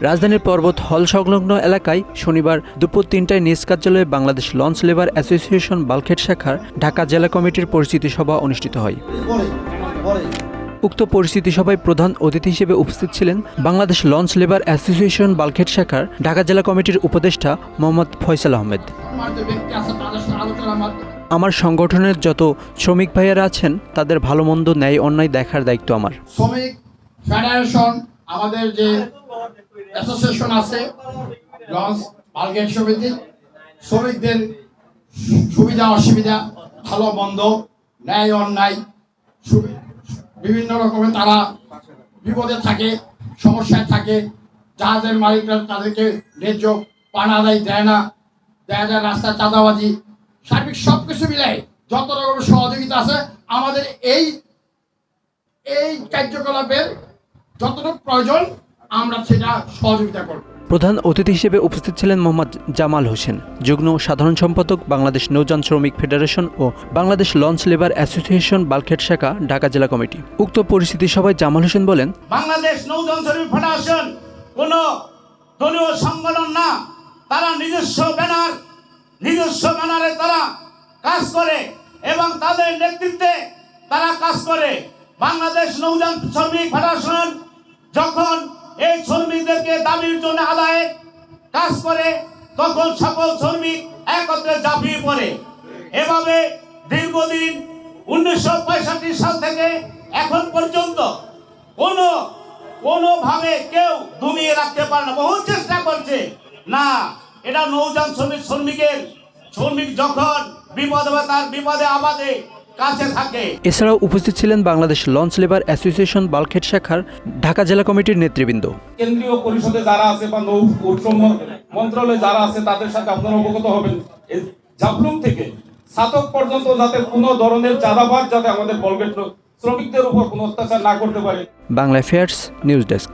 রাজধানীর পর্বত হল সংলগ্ন এলাকায় শনিবার দুপুর ৩টায় নিজ কার্যালয়ে Bangladesh launch labour association bulkhead শাখার ঢাকা জেলা কমিটির পরিস্থিতি সভা অনুষ্ঠিত হয়। উক্ত পরিস্থিতি সভায় প্রধান অতিথি হিসেবে উপস্থিত ছিলেন Bangladesh launch labour association bulkhead শাখার ঢাকা জেলা কমিটির উপদেষ্টা মোহাম্মদ ফয়সাল আহমেদ। আমার সংগঠনের যত শ্রমিক ভাইয়েরা আছেন তাদের ভালো মন্দ ন্যায় অন্যায় দেখার দায়িত্ব আমার। শ্রমিক ফেডারেশন আমাদের যে অ্যাসোসিয়েশন আছে লঞ্চ বাল্কহেড সমিতি, শ্রমিকদের সুবিধা অসুবিধা ভালো মন্দ ন্যায় অন্যায় বিভিন্ন রকমের তারা বিপদে থাকে, সমস্যায় থাকে, জাহাজের মালিকরা তাদেরকে ন্যায্য পানা দেয় না, দেখা যায় রাস্তায় চাঁদাবাজি, সার্বিক সবকিছু মিলাই যত রকমের সহযোগিতা আছে আমাদের এই কার্যকলাপের যতটুকু প্রয়োজন আমরা সেটা সহযোগিতা করব। প্রধান অতিথি হিসেবে উপস্থিত ছিলেন মোহাম্মদ জামাল হোসেন, যুগ্ম সাধারণ সম্পাদক বাংলাদেশ নৌযান শ্রমিক ফেডারেশন ও Bangladesh launch labour association bulkhead শাখা ঢাকা জেলা কমিটি। উক্ত পরিস্থিতি সভায় জামাল হোসেন বলেন, বাংলাদেশ নৌযান শ্রমিক ফেডারেশন কোনো দলীয় সংগঠন না, তারা নিজস্ব ব্যানারে তারা কাজ করে এবং তাদের নেতৃত্বে তারা কাজ করে। বাংলাদেশ নৌযান শ্রমিক ফেডারেশন যখন এই শ্রমিকদেরকে দাবির জন্য আদায়ে কাজ করে তখন সকল শ্রমিক একত্রে ঝাঁপিয়ে পড়ে। এভাবে দীর্ঘদিন 1965 সাল থেকে এখন পর্যন্ত কোনোভাবে কেউ দমিয়ে রাখতে পারে না, বহু চেষ্টা করছে না। এটা নৌযান শ্রমিক যখন বিপদ হবে তার বিপদে আপদে কাছে থাকে। এছাড়াও উপস্থিত ছিলেন Bangladesh launch labour association bulkhead শাখার ঢাকা জেলা কমিটির নেতৃবৃন্দ। কেন্দ্রীয় পরিষদে যারা আছে বা নৌ মন্ত্রণালয়ে যারা আছে তাদের সাথে আপনারা অবগত হবেন, জাফলং থেকে ছাতক পর্যন্ত যাতে কোনো ধরনের চাঁদাবাজ যাতে আমাদের বাল্কহেড শ্রমিকদের উপর কোনো অত্যাচার না করতে পারে। Bangla affairs news desk.